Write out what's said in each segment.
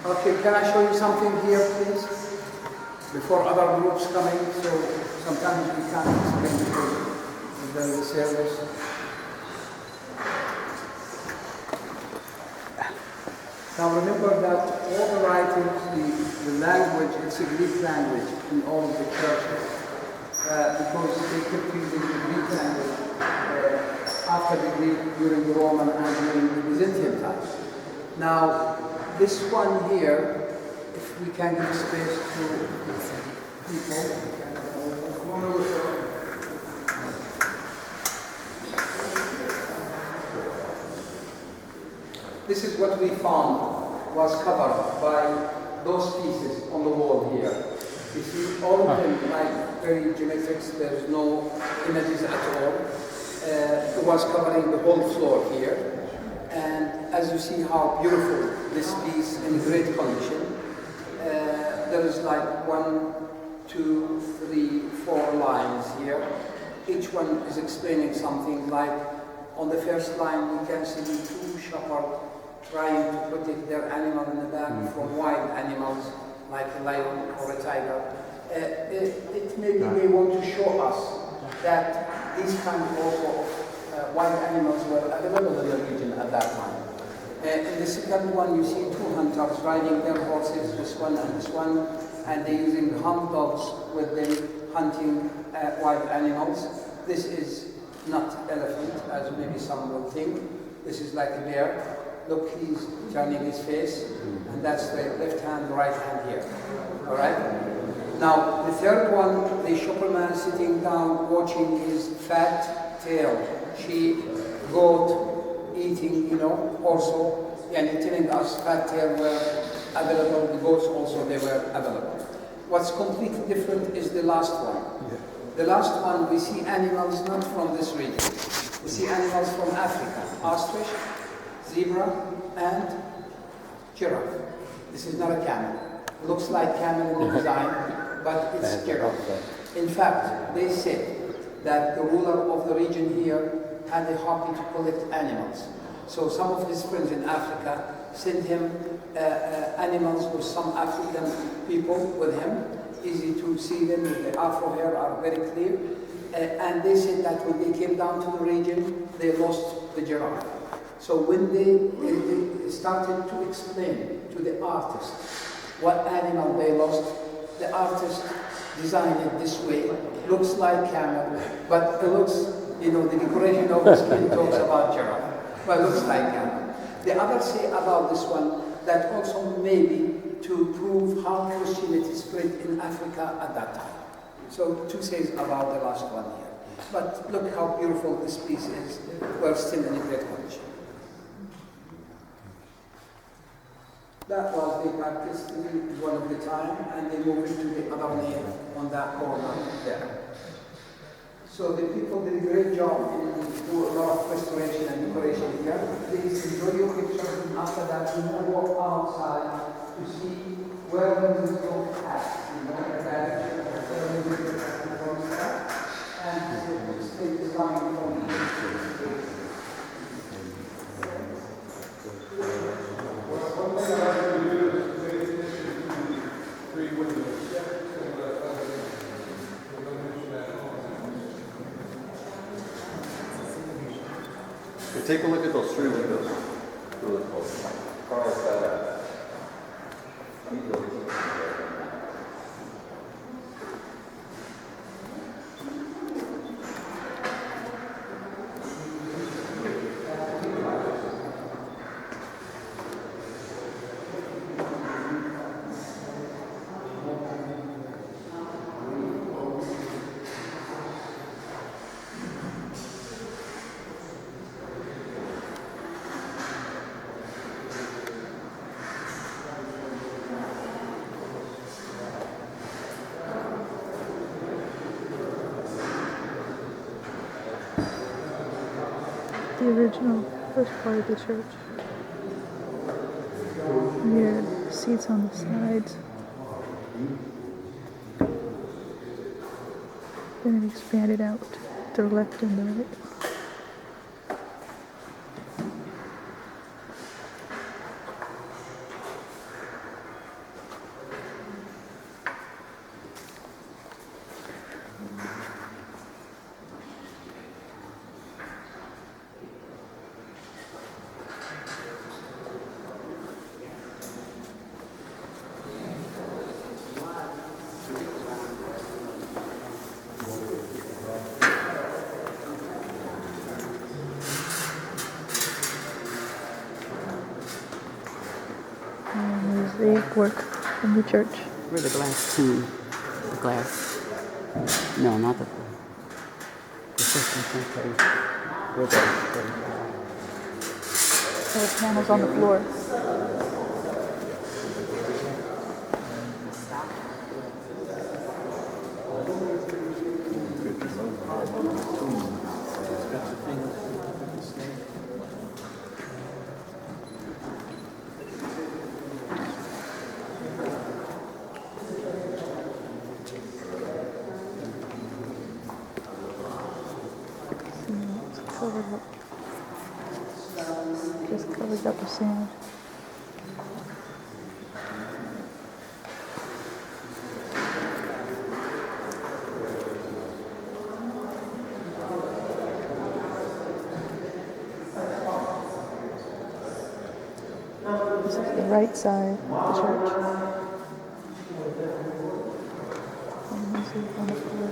Okay, can I show you something here, please? Before other groups come in, so sometimes we can't explain because of the service. Now remember that all the writings, the language, it's a Greek language in all of the churches because they kept using the Greek language after the Greek during the Roman and during the Byzantine times. Now, this one here, if we can give space to people. This is what we found was covered by those pieces on the wall here. You see, all of them like very geometrics, there's no images at all. It was covering the whole floor here. And as you see how beautiful this piece in great condition, there is like 1, 2, 3, 4 lines here. Each one is explaining something. Like on the first line, we can see 2 shepherds trying to protect their animal in the back from wild animals like a lion or a tiger. It maybe they want to show us that these kind of wild animals were available in the region at that time. In the second one, you see 2 hunters riding their horses, this one, and they're using hunt dogs with them hunting wild animals. This is not elephant, as maybe some will think. This is like a bear. Look, he's turning his face, and that's the left hand, right hand here. All right? Now, the third one, the shepherd sitting down, watching his fat tail, sheep, goat, eating, also, and telling us fat tail were available, the goats also, they were available. What's completely different is the last one. Yeah. The last one, we see animals not from this region. We see animals from Africa, ostrich, zebra, and giraffe. This is not a camel. It looks like camel in the design, but it's giraffe. In fact, they said that the ruler of the region here had a hobby to collect animals. So some of his friends in Africa sent him animals with some African people with him. Easy to see them with the afro hair are very clear. And they said that when they came down to the region, they lost the giraffe. So when they started to explain to the artist what animal they lost, the artist designed it this way. Looks like camel, but it looks, the decoration of the skin talks about giraffe, but it looks like camel. The others say about this one that also maybe to prove how Christianity spread in Africa at that time. So 2 says about the last one here. But look how beautiful this piece is. We're still in a great condition. That was the practice one of the time, and they moved into the other name on that corner there. So the people did a great job in do a lot of restoration and decoration here. Please enjoy your pictures, and after that we will walk outside to see where the music at, the direction of where the music and stay designed from the Take a look at those 3 windows really close. Carl's got that. The original first part of the church. Here, seats on the sides. Then it expanded out to the left and the right. work in the church. Where the glass tomb, the glass. No, not the 15th century. Where There are panels on the floor. It's covered up. Just covered up with sand. This is the right side of the church. And this is on the floor.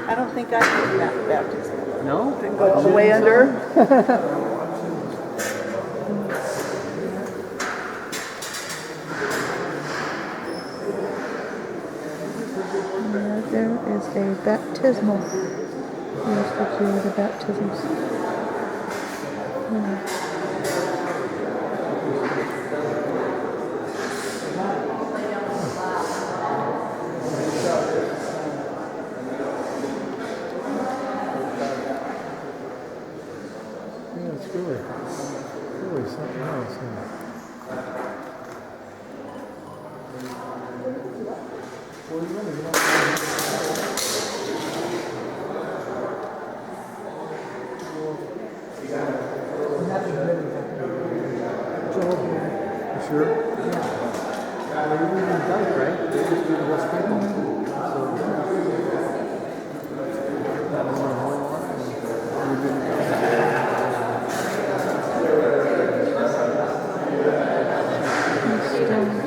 I don't think I did that baptism. No? Didn't go all the way under. And there is a baptismal. Here's the two of the baptisms. Yeah. Yeah, it's really something else. Huh? You sure? Yeah. Well, you didn't done it, right? They just do the West Bank. These stones.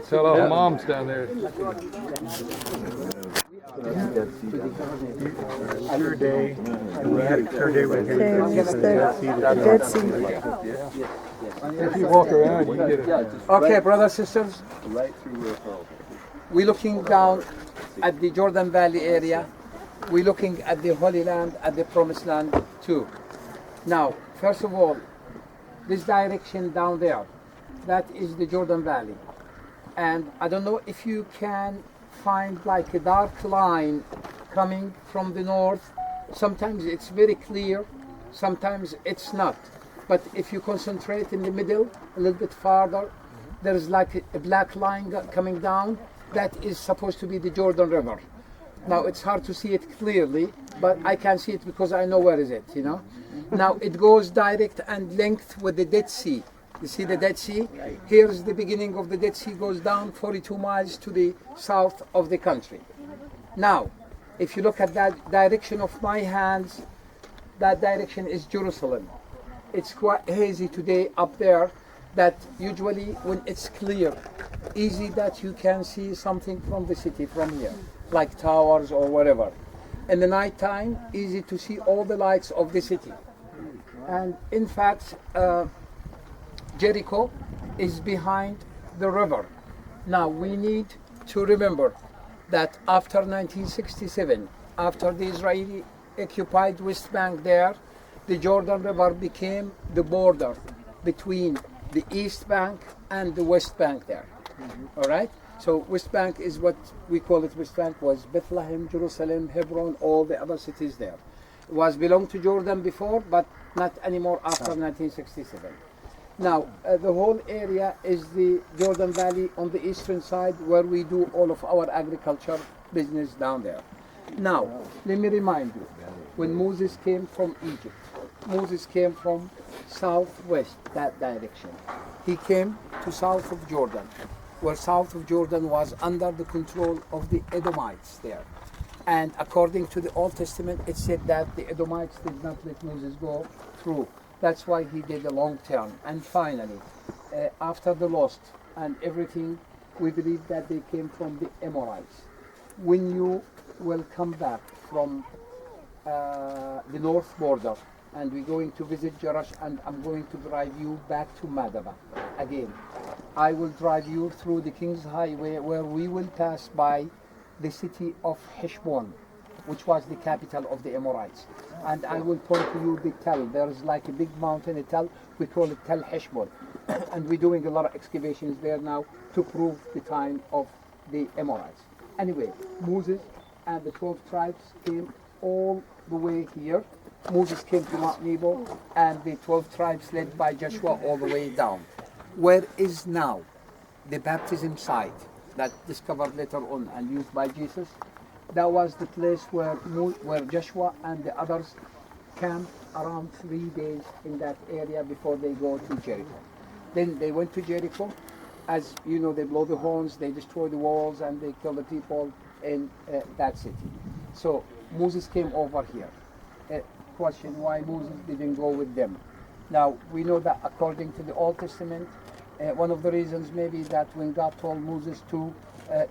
Tell our moms down there. Your day. We had your day with Okay, there's the Dead Sea. If you walk around, you get it. Okay, brothers, sisters, Right through where Pearl. we're looking down at the Jordan Valley area. We're looking at the Holy Land, at the Promised Land too. Now, first of all, this direction down there, that is the Jordan Valley. And I don't know if you can find like a dark line coming from the north. Sometimes it's very clear, sometimes it's not. But if you concentrate in the middle, a little bit farther, there's like a black line coming down. That is supposed to be the Jordan River. Now it's hard to see it clearly, but I can see it because I know where is it, you know. Now it goes direct and linked with the Dead Sea. You see the Dead Sea? Here's the beginning of the Dead Sea, goes down 42 miles to the south of the country. Now, if you look at that direction of my hands, that direction is Jerusalem. It's quite hazy today up there, that usually when it's clear, easy that you can see something from the city from here, like towers or whatever. In the night time, easy to see all the lights of the city. And in fact, Jericho is behind the river. Now we need to remember that after 1967, after the Israeli occupied West Bank there, the Jordan River became the border between the East Bank and the West Bank there. All right? So West Bank is what we call it. West Bank was Bethlehem, Jerusalem, Hebron, all the other cities there. It was belonged to Jordan before, but not anymore after 1967. Now, the whole area is the Jordan Valley on the eastern side where we do all of our agriculture business down there. Now, let me remind you, when Moses came from Egypt, Moses came from southwest, that direction. He came to south of Jordan, where south of Jordan was under the control of the Edomites there. And according to the Old Testament, it said that the Edomites did not let Moses go through. That's why he did a long turn. And finally, after the lost and everything, we believe that they came from the Amorites. When you will come back from the north border, and we're going to visit Jerash, and I'm going to drive you back to Madaba again. I will drive you through the King's Highway where we will pass by the city of Heshbon, which was the capital of the Amorites. And I will point to you the Tel. There is like a big mountain, a Tel. We call it Tel Heshbon. And we're doing a lot of excavations there now to prove the time of the Amorites. Anyway, Moses and the 12 tribes came all the way here. Moses came to Mount Nebo, and the 12 tribes led by Joshua all the way down. Where is now the baptism site that discovered later on and used by Jesus? That was the place where Joshua and the others camped around 3 days in that area before they go to Jericho. Then they went to Jericho. As you know, they blow the horns, they destroy the walls, and they kill the people in that city. So Moses came over here. Question why Moses didn't go with them. Now we know that according to the Old Testament, one of the reasons maybe that when God told Moses to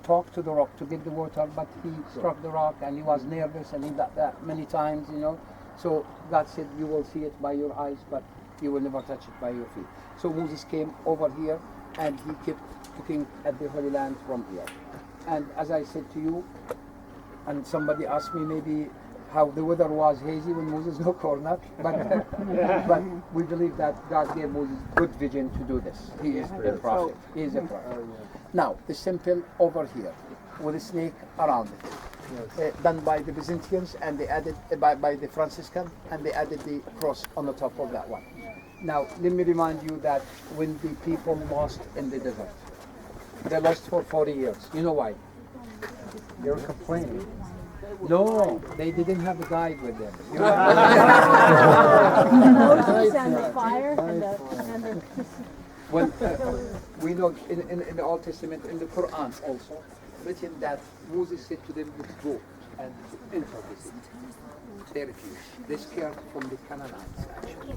talk to the rock to get the water, but he struck the rock and he was nervous and he did that many times, you know. So God said, you will see it by your eyes, but you will never touch it by your feet. So Moses came over here and he kept looking at the Holy Land from here. And as I said to you, and somebody asked me maybe how the weather was hazy when Moses looked or not, but we believe that God gave Moses good vision to do this. He is a prophet. He is a prophet. Now, the temple over here with a snake around it, done by the Byzantines, and they added by the Franciscan, and they added the cross on the top of that one. Now, let me remind you that when the people lost in the desert, they lost for 40 years. You know why? They were complaining. No, they didn't have a guide with them. You know? Moses and the fire and the Well, we know in the Old Testament, in the Quran also, written that Moses said to them, let's go and enter the city. They refused. They scared from the Canaanites, actually.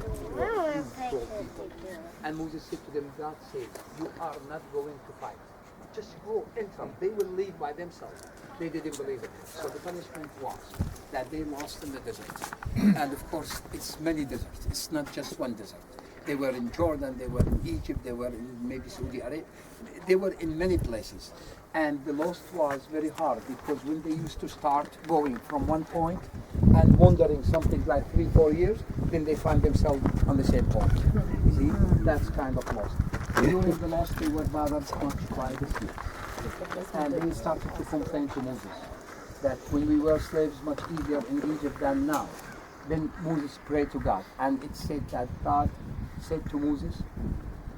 And Moses said to them, God says, you are not going to fight. Just go, enter. They will leave by themselves. They didn't believe it. So the punishment was that they lost in the desert. And of course, it's many deserts. It's not just one desert. They were in Jordan, they were in Egypt, they were in maybe Saudi Arabia. They were in many places. And the loss was very hard because when they used to start going from one point and wandering something like 3-4 years, then they find themselves on the same point. You see, that's kind of lost. During the loss, they were bothered much by the sea. And they started to complain to Moses that when we were slaves much easier in Egypt than now. Then Moses prayed to God, and it said that God said to Moses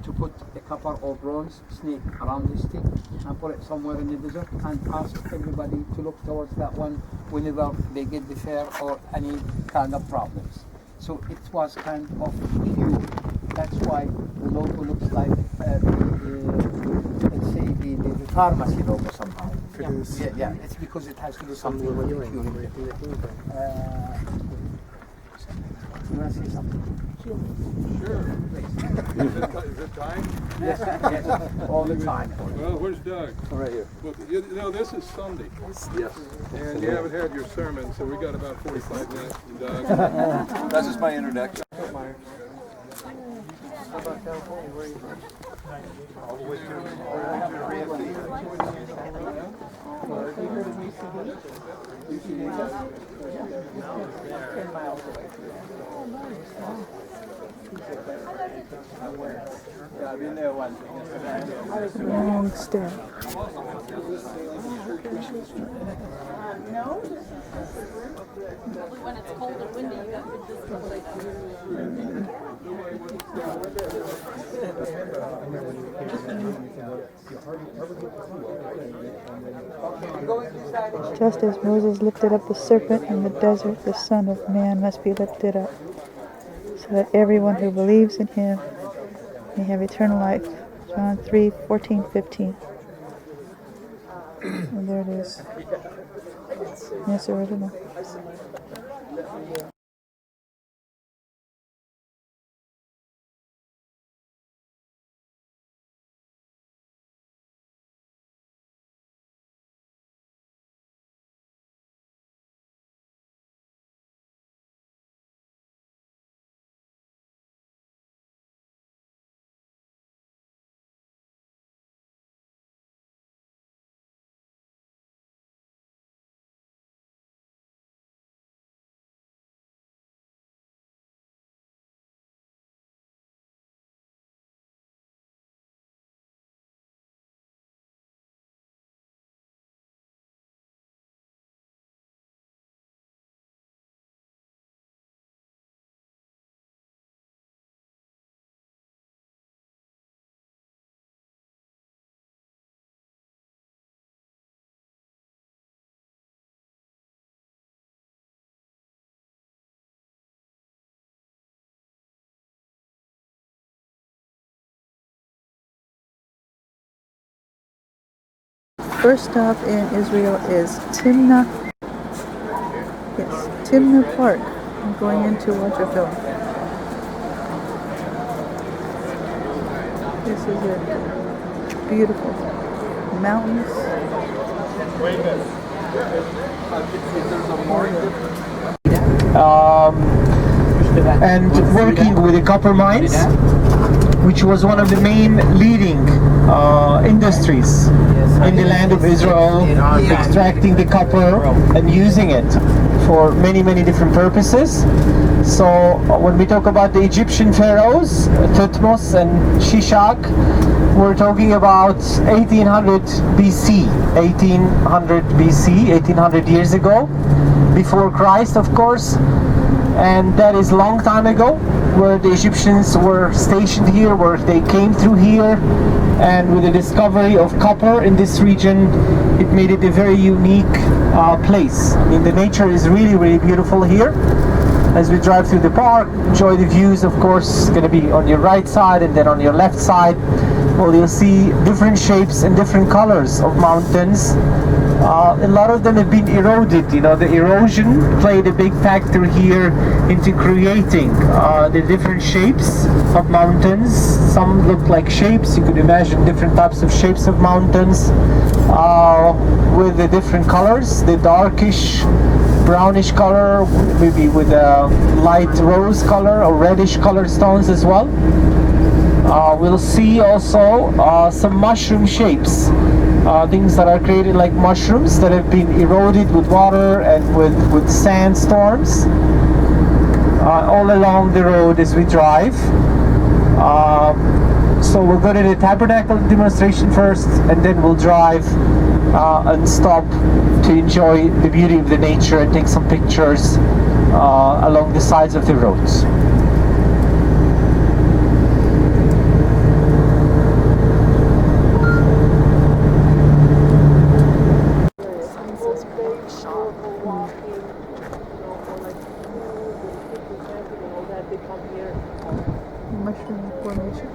to put a copper or bronze snake around his stick and put it somewhere in the desert and ask everybody to look towards that one whenever they get the fear or any kind of problems. So it was kind of pure. That's why the logo looks like let's say the pharmacy logo somehow. Yeah, it's because it has to do something with the purity. You want to say something? Sure. Is it time? Yes, all the time. Well, where's Doug? Right here. Well, you know, this is Sunday, Yes. and you haven't had your sermon, so we got about 45 minutes, Doug. That's just my introduction. How about California? Where are you from? All the way Yeah, I've been there once. Long step. when it's cold and windy, you got good display. Just as Moses lifted up the serpent in the desert, the Son of Man must be lifted up, so that everyone who believes in him may have eternal life. John 3:14-15. And there it is. Yes, original. First stop in Israel is Timna. Yes, Timna Park. I'm going in to watch a film. This is it. Beautiful mountains. And working with the copper mines, which was one of the main leading industries in the land of Israel, extracting the copper and using it for many different purposes. So when we talk about the Egyptian pharaohs, Thutmose and Shishak, we're talking about 1800 BC, 1800 years ago, before Christ, of course. And that is long time ago, where the Egyptians were stationed here, where they came through here, and with the discovery of copper in this region, it made it a very unique place. I mean, the nature is really beautiful here. As we drive through the park, enjoy the views. Of course, it's going to be on your right side and then on your left side. Well, you'll see different shapes and different colors of mountains. A lot of them have been eroded. You know, the erosion played a big factor here into creating the different shapes of mountains. Some look like shapes. You could imagine different types of shapes of mountains with the different colors. The darkish brownish color, maybe with a light rose color or reddish colored stones as well. We'll see also some mushroom shapes, things that are created like mushrooms that have been eroded with water and with sandstorms all along the road as we drive. So we'll go to the tabernacle demonstration first, and then we'll drive and stop to enjoy the beauty of the nature and take some pictures along the sides of the roads. Mushroom formation.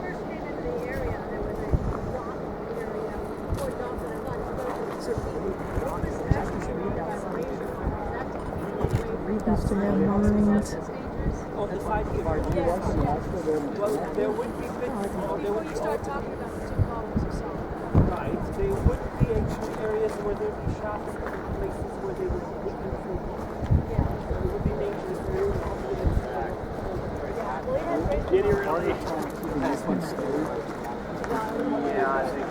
Used to have mines. On the side here. Well, there would be bits, there would start talking about the two columns or so. Right. There would be actually areas where there would be shops and places where they would be food. Yeah. There would be nature areas. Get here early. This one's yeah, I think.